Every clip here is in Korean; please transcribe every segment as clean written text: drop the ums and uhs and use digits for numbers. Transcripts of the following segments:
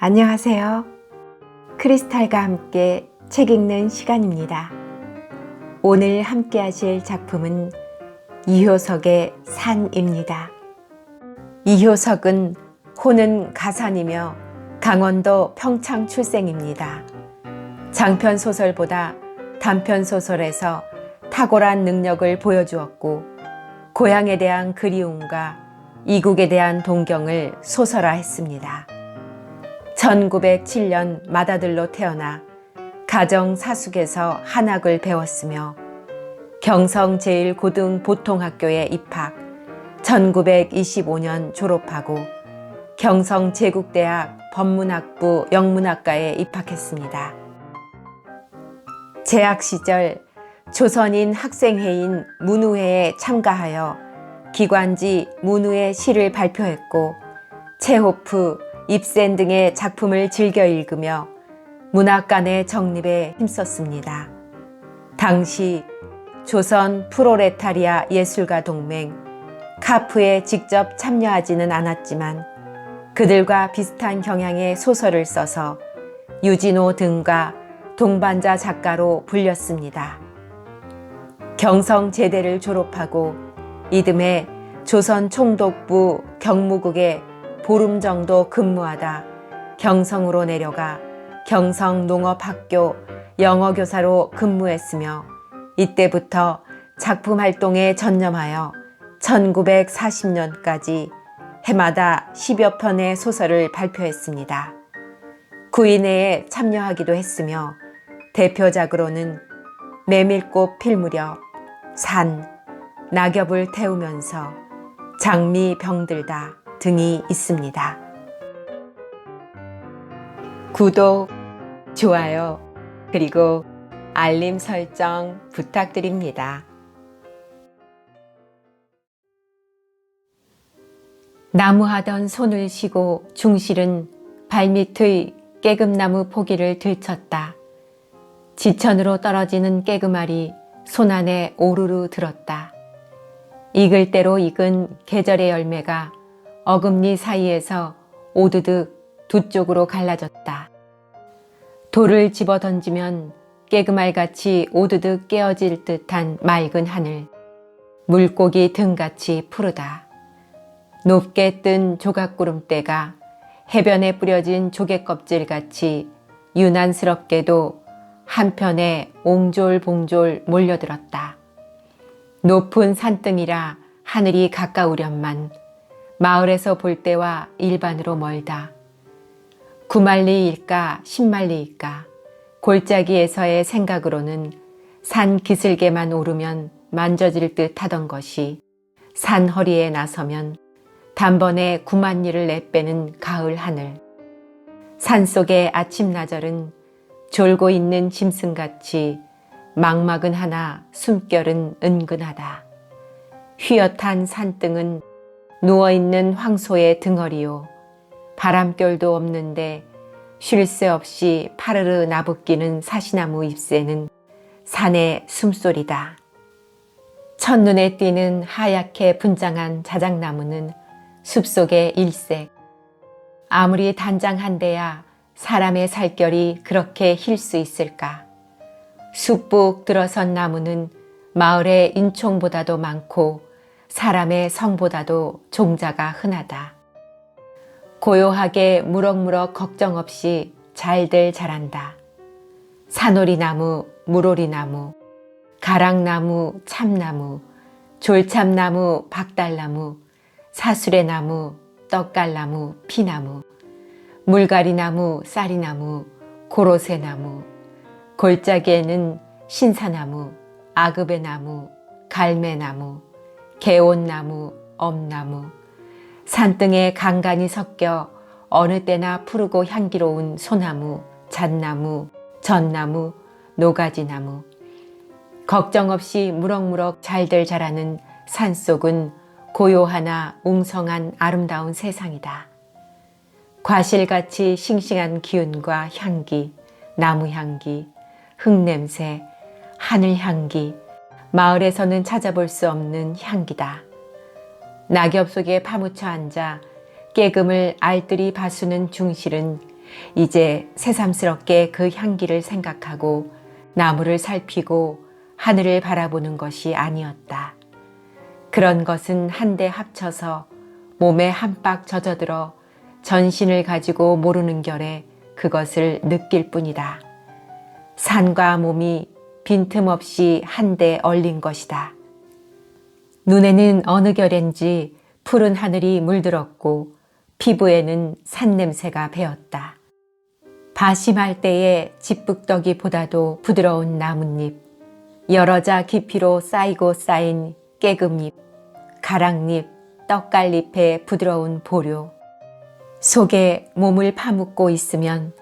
안녕하세요. 크리스탈과 함께 책 읽는 시간입니다. 오늘 함께 하실 작품은 이효석의 산입니다. 이효석은 호는 가산이며 강원도 평창 출생입니다. 장편소설보다 단편소설에서 탁월한 능력을 보여주었고 고향에 대한 그리움과 이국에 대한 동경을 소설화했습니다. 1907년 맏아들로 태어나 가정 사숙에서 한학을 배웠으며 경성 제1고등보통학교에 입학, 1925년 졸업하고 경성 제국대학 법문학부 영문학과에 입학했습니다. 재학 시절 조선인 학생회인 문우회에 참가하여 기관지 문우의 시를 발표했고 체호프, 입센 등의 작품을 즐겨 읽으며 문학관의 정립에 힘썼습니다. 당시 조선 프로레타리아 예술가 동맹 카프에 직접 참여하지는 않았지만 그들과 비슷한 경향의 소설을 써서 유진호 등과 동반자 작가로 불렸습니다. 경성제대를 졸업하고 이듬해 조선 총독부 경무국에 보름 정도 근무하다 경성으로 내려가 경성농업학교 영어교사로 근무했으며 이때부터 작품 활동에 전념하여 1940년까지 해마다 10여 편의 소설을 발표했습니다. 구인회에 참여하기도 했으며 대표작으로는 메밀꽃 필 무렵, 산, 낙엽을 태우면서 장미 병들다 등이 있습니다. 구독, 좋아요, 그리고 알림 설정 부탁드립니다. 나무하던 손을 쉬고 중실은 발밑의 깨금나무 포기를 들쳤다. 지천으로 떨어지는 깨금알이 손 안에 오르르 들었다. 익을 대로 익은 계절의 열매가 어금니 사이에서 오드득 두 쪽으로 갈라졌다. 돌을 집어 던지면 깨금알같이 오드득 깨어질 듯한 맑은 하늘, 물고기 등같이 푸르다. 높게 뜬 조각구름대가 해변에 뿌려진 조개껍질같이 유난스럽게도 한편에 옹졸봉졸 몰려들었다. 높은 산등이라 하늘이 가까우련만 마을에서 볼 때와 일반으로 멀다. 9만리일까 10만리일까 골짜기에서의 생각으로는 산 기슭에만 오르면 만져질 듯 하던 것이 산 허리에 나서면 단번에 9만리를 내빼는 가을 하늘. 산속의 아침나절은 졸고 있는 짐승같이 망막은 하나 숨결은 은근하다. 휘어탄 산등은 누워있는 황소의 등허리요. 바람결도 없는데 쉴 새 없이 파르르 나부끼는 사시나무 잎새는 산의 숨소리다. 첫눈에 띄는 하얗게 분장한 자작나무는 숲속의 일색. 아무리 단장한데야 사람의 살결이 그렇게 힐 수 있을까. 쑥북 들어선 나무는 마을의 인총보다도 많고 사람의 성보다도 종자가 흔하다. 고요하게 무럭무럭 걱정 없이 잘들 자란다. 산오리나무, 물오리나무, 가랑나무, 참나무, 졸참나무, 박달나무, 사수레나무, 떡갈나무, 피나무, 물가리나무, 쌀이나무, 고로쇠나무, 골짜기에는 신사나무, 아그베나무, 갈매나무, 개온나무, 엄나무, 산등에 간간이 섞여 어느 때나 푸르고 향기로운 소나무, 잣나무, 전나무, 노가지나무. 걱정 없이 무럭무럭 잘들 자라는 산속은 고요하나 웅성한 아름다운 세상이다. 과실같이 싱싱한 기운과 향기, 나무향기, 흙냄새, 하늘향기, 마을에서는 찾아볼 수 없는 향기다. 낙엽 속에 파묻혀 앉아 깨금을 알뜰히 봐수는 중실은 이제 새삼스럽게 그 향기를 생각하고 나무를 살피고 하늘을 바라보는 것이 아니었다. 그런 것은 한데 합쳐서 몸에 한박 젖어들어 전신을 가지고 모르는 결에 그것을 느낄 뿐이다. 산과 몸이 빈틈없이 한데 얼린 것이다. 눈에는 어느 결엔지 푸른 하늘이 물들었고 피부에는 산냄새가 배었다. 바심할 때의 집북더기보다도 부드러운 나뭇잎, 여러자 깊이로 쌓이고 쌓인 깨금잎, 가랑잎, 떡갈잎의 부드러운 보료, 속에 몸을 파묻고 있으면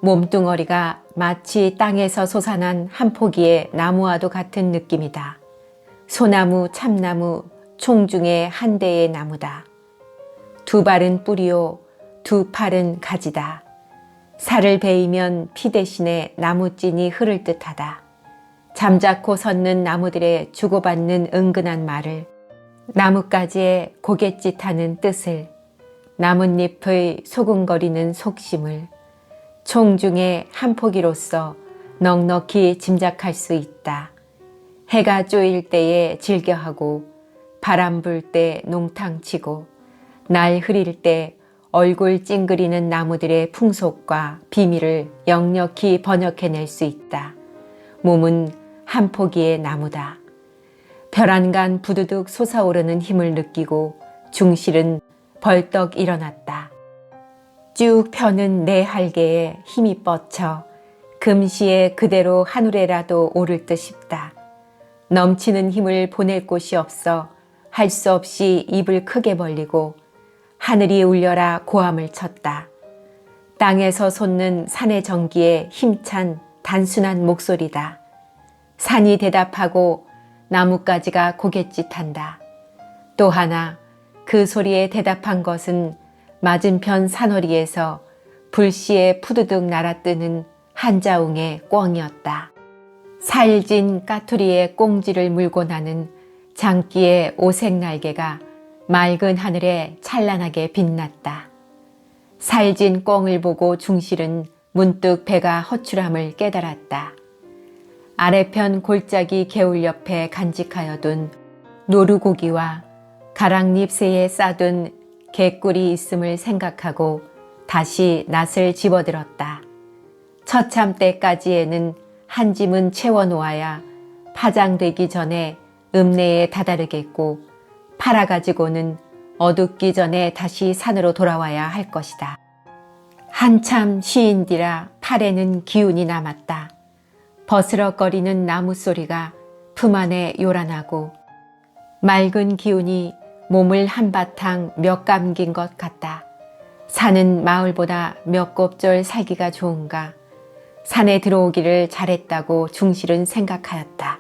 몸뚱어리가 마치 땅에서 솟아난 한 포기의 나무와도 같은 느낌이다. 소나무, 참나무, 총중의 한 대의 나무다. 두 발은 뿌리요, 두 팔은 가지다. 살을 베이면 피 대신에 나무찐이 흐를 듯하다. 잠자코 섰는 나무들의 주고받는 은근한 말을, 나뭇가지의 고갯짓하는 뜻을, 나뭇잎의 소근거리는 속심을 총중의 한 포기로서 넉넉히 짐작할 수 있다. 해가 쪼일 때에 즐겨하고 바람 불 때 농탕치고 날 흐릴 때 얼굴 찡그리는 나무들의 풍속과 비밀을 역력히 번역해낼 수 있다. 몸은 한 포기의 나무다. 벼란간 부두둑 솟아오르는 힘을 느끼고 중실은 벌떡 일어났다. 쭉 펴는 내 할개에 힘이 뻗쳐 금시에 그대로 하늘에라도 오를 듯 싶다. 넘치는 힘을 보낼 곳이 없어 할 수 없이 입을 크게 벌리고 하늘이 울려라 고함을 쳤다. 땅에서 솟는 산의 정기에 힘찬 단순한 목소리다. 산이 대답하고 나뭇가지가 고갯짓한다. 또 하나 그 소리에 대답한 것은 맞은편 산허리에서 불시에 푸드득 날아뜨는 한자웅의 꿩이었다. 살진 까투리에 꽁지를 물고 나는 장기의 오색 날개가 맑은 하늘에 찬란하게 빛났다. 살진 꿩을 보고 중실은 문득 배가 허출함을 깨달았다. 아래편 골짜기 개울 옆에 간직하여 둔 노루고기와 가랑잎새에 싸둔 개꿀이 있음을 생각하고 다시 낫을 집어들었다. 처참 때까지에는 한 짐은 채워놓아야 파장되기 전에 읍내에 다다르겠고 팔아가지고는 어둡기 전에 다시 산으로 돌아와야 할 것이다. 한참 쉬인디라 팔에는 기운이 남았다. 버스럭거리는 나무 소리가 품 안에 요란하고 맑은 기운이 몸을 한바탕 몇 감긴 것 같다. 산은 마을보다 몇 곱절 살기가 좋은가. 산에 들어오기를 잘했다고 중실은 생각하였다.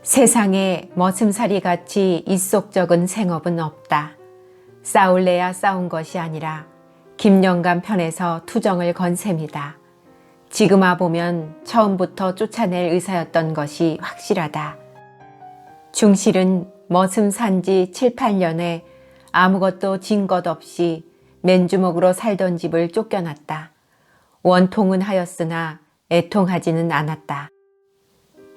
세상에 머슴살이 같이 이속적은 생업은 없다. 싸울래야 싸운 것이 아니라 김영감 편에서 투정을 건 셈이다. 지금 와보면 처음부터 쫓아낼 의사였던 것이 확실하다. 중실은 머슴 산지 7, 8년에 아무것도 진 것 없이 맨주먹으로 살던 집을 쫓겨났다. 원통은 하였으나 애통하지는 않았다.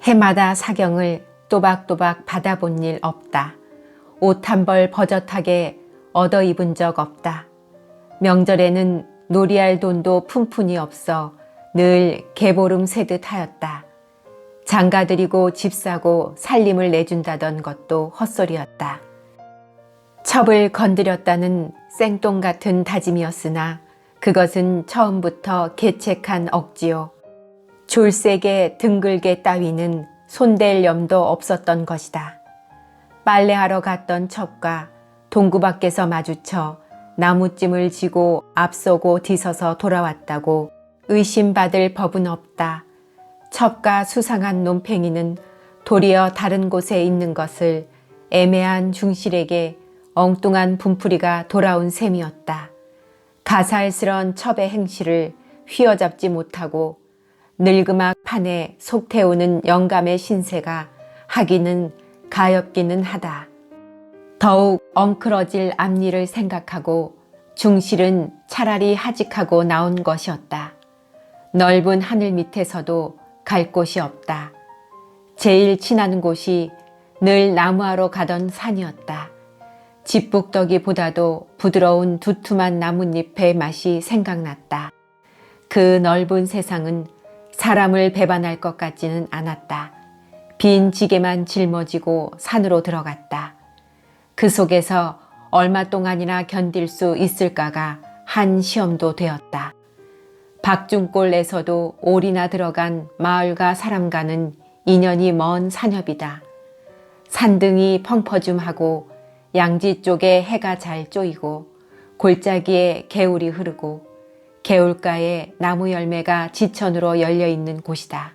해마다 사경을 또박또박 받아본 일 없다. 옷 한 벌 버젓하게 얻어 입은 적 없다. 명절에는 놀이할 돈도 푼푼이 없어 늘 개보름 새듯 하였다. 장가들이고 집 사고 살림을 내준다던 것도 헛소리였다. 첩을 건드렸다는 생똥 같은 다짐이었으나 그것은 처음부터 계책한 억지요. 졸세게 등글게 따위는 손댈 염도 없었던 것이다. 빨래하러 갔던 첩과 동구 밖에서 마주쳐 나무찜을 지고 앞서고 뒤서서 돌아왔다고 의심받을 법은 없다. 첩과 수상한 놈팽이는 도리어 다른 곳에 있는 것을 애매한 중실에게 엉뚱한 분풀이가 돌아온 셈이었다. 가살스런 첩의 행실을 휘어잡지 못하고 늙음악 판에 속 태우는 영감의 신세가 하기는 가엾기는 하다. 더욱 엉클어질 앞일을 생각하고 중실은 차라리 하직하고 나온 것이었다. 넓은 하늘 밑에서도 갈 곳이 없다. 제일 친한 곳이 늘 나무하러 가던 산이었다. 집북더기보다도 부드러운 두툼한 나뭇잎의 맛이 생각났다. 그 넓은 세상은 사람을 배반할 것 같지는 않았다. 빈 지게만 짊어지고 산으로 들어갔다. 그 속에서 얼마 동안이나 견딜 수 있을까가 한 시험도 되었다. 박중골에서도 올이나 들어간 마을과 사람과는 인연이 먼 산협이다. 산등이 펑퍼짐하고 양지 쪽에 해가 잘 쪼이고 골짜기에 개울이 흐르고 개울가에 나무 열매가 지천으로 열려있는 곳이다.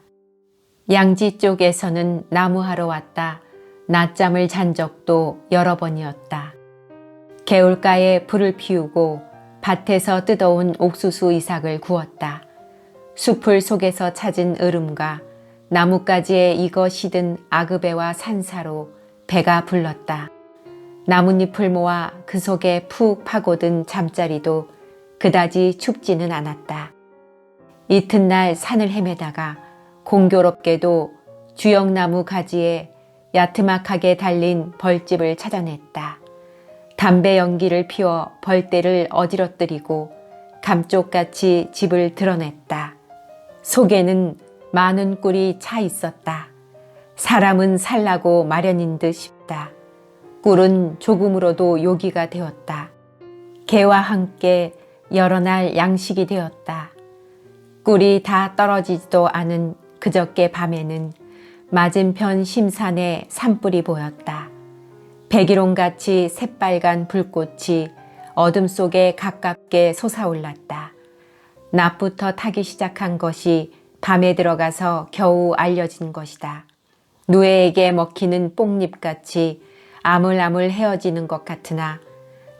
양지 쪽에서는 나무하러 왔다 낮잠을 잔 적도 여러 번이었다. 개울가에 불을 피우고 밭에서 뜯어온 옥수수 이삭을 구웠다. 숲을 속에서 찾은 으름과 나뭇가지에 익어 시든 아그배와 산사로 배가 불렀다. 나뭇잎을 모아 그 속에 푹 파고든 잠자리도 그다지 춥지는 않았다. 이튿날 산을 헤매다가 공교롭게도 주영나무 가지에 야트막하게 달린 벌집을 찾아냈다. 담배 연기를 피워 벌떼를 어지러뜨리고 감쪽같이 집을 드러냈다. 속에는 많은 꿀이 차 있었다. 사람은 살라고 마련인 듯 싶다. 꿀은 조금으로도 요기가 되었다. 개와 함께 여러 날 양식이 되었다. 꿀이 다 떨어지지도 않은 그저께 밤에는 맞은편 심산에 산불이 보였다. 백일홍같이 새빨간 불꽃이 어둠 속에 가깝게 솟아올랐다. 낮부터 타기 시작한 것이 밤에 들어가서 겨우 알려진 것이다. 누에에게 먹히는 뽕잎같이 아물아물 헤어지는 것 같으나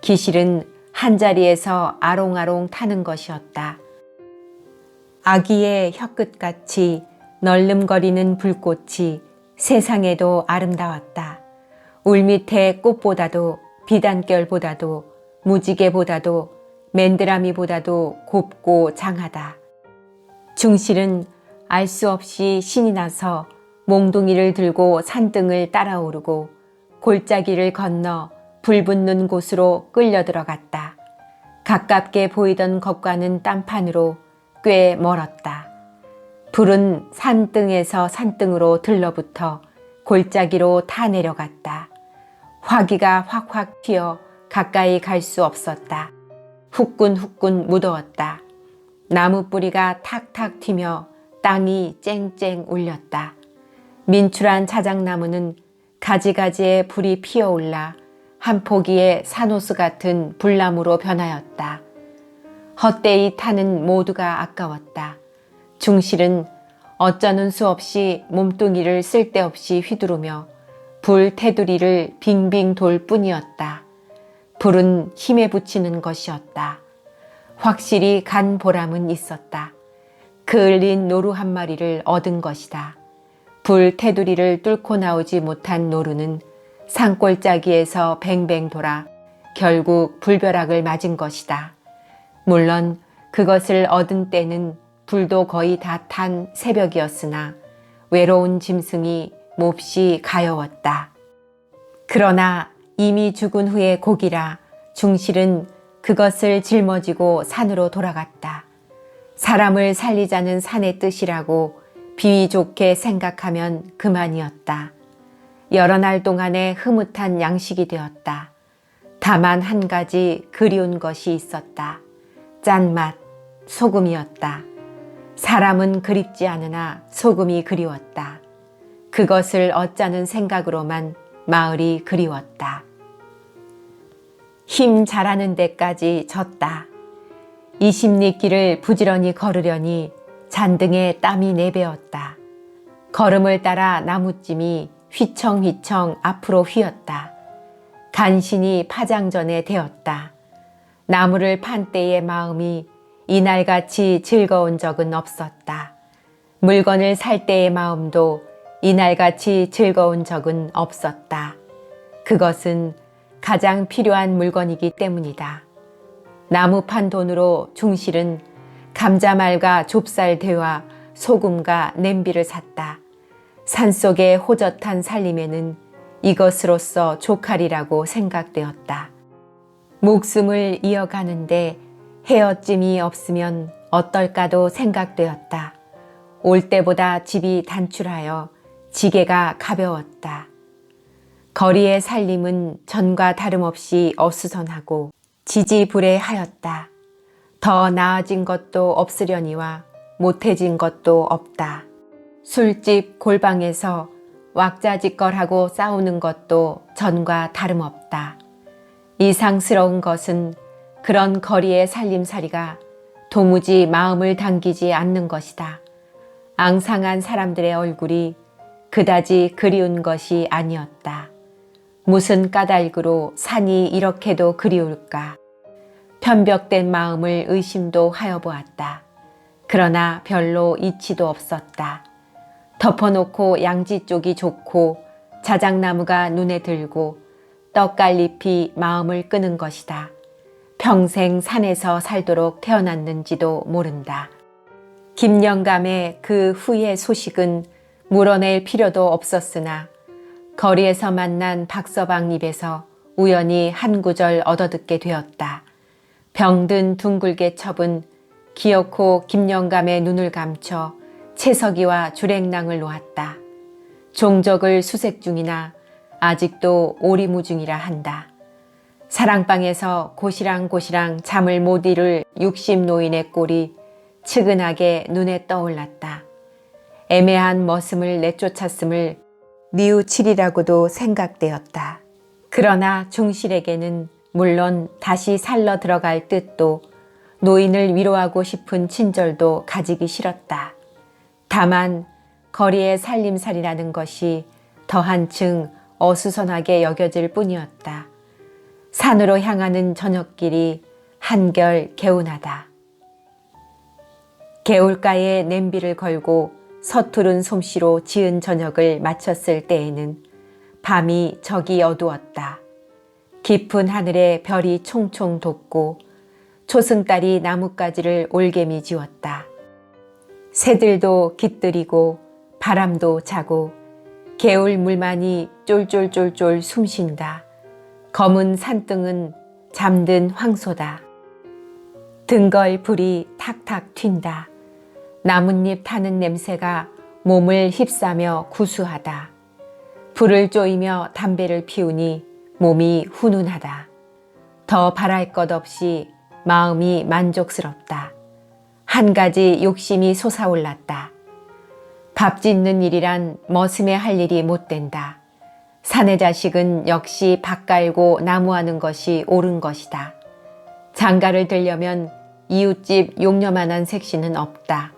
기실은 한자리에서 아롱아롱 타는 것이었다. 아기의 혀끝같이 널름거리는 불꽃이 세상에도 아름다웠다. 울밑의 꽃보다도 비단결보다도 무지개보다도 맨드라미보다도 곱고 장하다. 중실은 알 수 없이 신이 나서 몽둥이를 들고 산등을 따라오르고 골짜기를 건너 불 붙는 곳으로 끌려 들어갔다. 가깝게 보이던 것과는 딴판으로 꽤 멀었다. 불은 산등에서 산등으로 들러붙어 골짜기로 타 내려갔다. 화기가 확확 튀어 가까이 갈 수 없었다. 후끈후끈 무더웠다. 나무 뿌리가 탁탁 튀며 땅이 쨍쨍 울렸다. 민출한 자작나무는 가지가지에 불이 피어올라 한 포기의 산호수 같은 불나무로 변하였다. 헛되이 타는 모두가 아까웠다. 중실은 어쩌는 수 없이 몸뚱이를 쓸데없이 휘두르며 불 테두리를 빙빙 돌 뿐이었다. 불은 힘에 붙이는 것이었다. 확실히 간 보람은 있었다. 그을린 노루 한 마리를 얻은 것이다. 불 테두리를 뚫고 나오지 못한 노루는 산골짜기에서 뱅뱅 돌아 결국 불벼락을 맞은 것이다. 물론 그것을 얻은 때는 불도 거의 다 탄 새벽이었으나 외로운 짐승이 몹시 가여웠다. 그러나 이미 죽은 후의 고기라 중실은 그것을 짊어지고 산으로 돌아갔다. 사람을 살리자는 산의 뜻이라고 비위 좋게 생각하면 그만이었다. 여러 날 동안의 흐뭇한 양식이 되었다. 다만 한 가지 그리운 것이 있었다. 짠맛, 소금이었다. 사람은 그립지 않으나 소금이 그리웠다. 그것을 얻자는 생각으로만 마을이 그리웠다. 힘 잘하는 데까지 졌다. 20리 길을 부지런히 걸으려니 잔등에 땀이 내배었다. 걸음을 따라 나무찜이 휘청휘청 앞으로 휘었다. 간신히 파장전에 되었다. 나무를 판 때의 마음이 이날같이 즐거운 적은 없었다. 물건을 살 때의 마음도 이날같이 즐거운 적은 없었다. 그것은 가장 필요한 물건이기 때문이다. 나무판 돈으로 중실은 감자말과 좁쌀대와 소금과 냄비를 샀다. 산속의 호젓한 살림에는 이것으로서 족하리라고 생각되었다. 목숨을 이어가는데 헤어짐이 없으면 어떨까도 생각되었다. 올 때보다 집이 단출하여 지게가 가벼웠다. 거리의 살림은 전과 다름없이 어수선하고 지지부례하였다. 더 나아진 것도 없으려니와 못해진 것도 없다. 술집 골방에서 왁자지껄하고 싸우는 것도 전과 다름없다. 이상스러운 것은 그런 거리의 살림살이가 도무지 마음을 당기지 않는 것이다. 앙상한 사람들의 얼굴이 그다지 그리운 것이 아니었다. 무슨 까닭으로 산이 이렇게도 그리울까? 편벽된 마음을 의심도 하여 보았다. 그러나 별로 이치도 없었다. 덮어놓고 양지 쪽이 좋고 자작나무가 눈에 들고 떡갈잎이 마음을 끄는 것이다. 평생 산에서 살도록 태어났는지도 모른다. 김영감의 그 후의 소식은 물어낼 필요도 없었으나 거리에서 만난 박서방 입에서 우연히 한 구절 얻어듣게 되었다. 병든 둥글게 첩은 기어코 김영감의 눈을 감춰 채석이와 주랭랑을 놓았다. 종적을 수색 중이나 아직도 오리무중이라 한다. 사랑방에서 고시랑고시랑 잠을 못 이룰 60노인의 꼴이 측은하게 눈에 떠올랐다. 애매한 머슴을 내쫓았음을 뉘우치리라고도 생각되었다. 그러나 중실에게는 물론 다시 살러 들어갈 뜻도 노인을 위로하고 싶은 친절도 가지기 싫었다. 다만 거리의 살림살이라는 것이 더 한층 어수선하게 여겨질 뿐이었다. 산으로 향하는 저녁길이 한결 개운하다. 개울가에 냄비를 걸고 서투른 솜씨로 지은 저녁을 마쳤을 때에는 밤이 저기 어두웠다. 깊은 하늘에 별이 총총 돋고 초승달이 나뭇가지를 올개미 지웠다. 새들도 깃들이고 바람도 자고 개울 물만이 쫄쫄쫄쫄 숨쉰다. 검은 산등은 잠든 황소다. 등걸 불이 탁탁 튄다. 나뭇잎 타는 냄새가 몸을 휩싸며 구수하다. 불을 쪼이며 담배를 피우니 몸이 훈훈하다. 더 바랄 것 없이 마음이 만족스럽다. 한 가지 욕심이 솟아올랐다. 밥 짓는 일이란 머슴에 할 일이 못 된다. 사내 자식은 역시 밥 갈고 나무하는 것이 옳은 것이다. 장가를 들려면 이웃집 용녀만한 색시는 없다.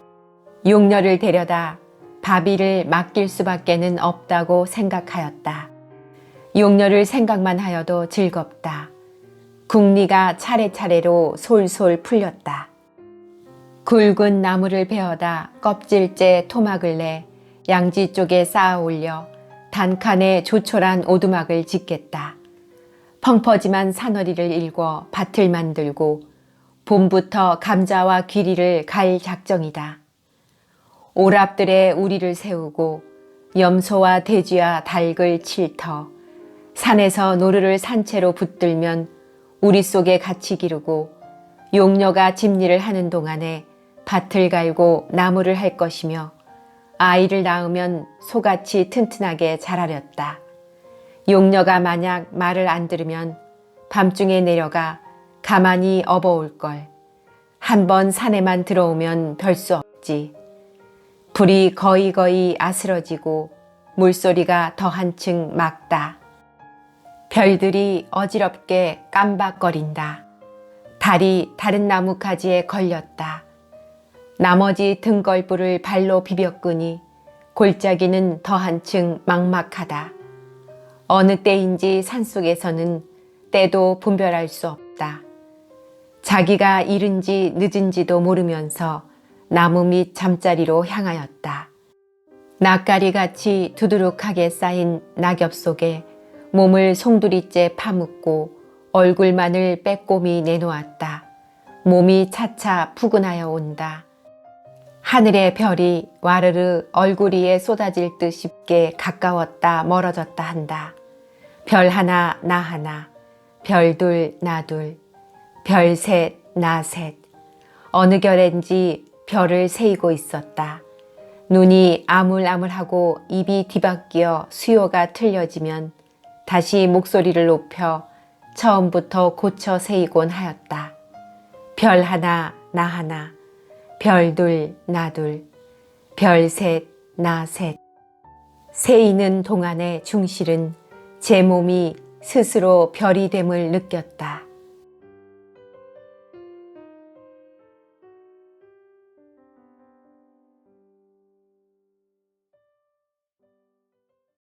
용녀를 데려다 밥일을 맡길 수밖에는 없다고 생각하였다. 용녀를 생각만 하여도 즐겁다. 국리가 차례차례로 솔솔 풀렸다. 굵은 나무를 베어다 껍질째 토막을 내 양지 쪽에 쌓아 올려 단칸에 조촐한 오두막을 짓겠다. 펑퍼짐한 사너리를 일궈 밭을 만들고 봄부터 감자와 귀리를 갈 작정이다. 오랍들의 우리를 세우고 염소와 돼지와 닭을 칠터 산에서 노루를 산채로 붙들면 우리 속에 같이 기르고 용녀가 집일을 하는 동안에 밭을 갈고 나무를 할 것이며 아이를 낳으면 소같이 튼튼하게 자라렸다. 용녀가 만약 말을 안 들으면 밤중에 내려가 가만히 업어올 걸. 한번 산에만 들어오면 별 수 없지. 불이 거의 아스러지고 물소리가 더 한층 맑다. 별들이 어지럽게 깜박거린다. 달이 다른 나뭇가지에 걸렸다. 나머지 등걸불을 발로 비벼 끄니 골짜기는 더 한층 막막하다. 어느 때인지 산속에서는 때도 분별할 수 없다. 자기가 이른지 늦은지도 모르면서 나무 밑 잠자리로 향하였다. 낯가리같이 두두룩하게 쌓인 낙엽 속에 몸을 송두리째 파묻고 얼굴만을 빼꼼히 내놓았다. 몸이 차차 푸근하여 온다. 하늘의 별이 와르르 얼굴 위에 쏟아질 듯 쉽게 가까웠다 멀어졌다 한다. 별 하나 나 하나, 별 둘 나 둘, 별 셋 나 셋. 어느 결엔지 별을 세이고 있었다. 눈이 아물아물하고 입이 뒤바뀌어 수요가 틀려지면 다시 목소리를 높여 처음부터 고쳐 세이곤 하였다. 별 하나 나 하나, 별 둘 나 둘, 별 셋 나 셋. 세이는 동안의 충실은 제 몸이 스스로 별이 됨을 느꼈다.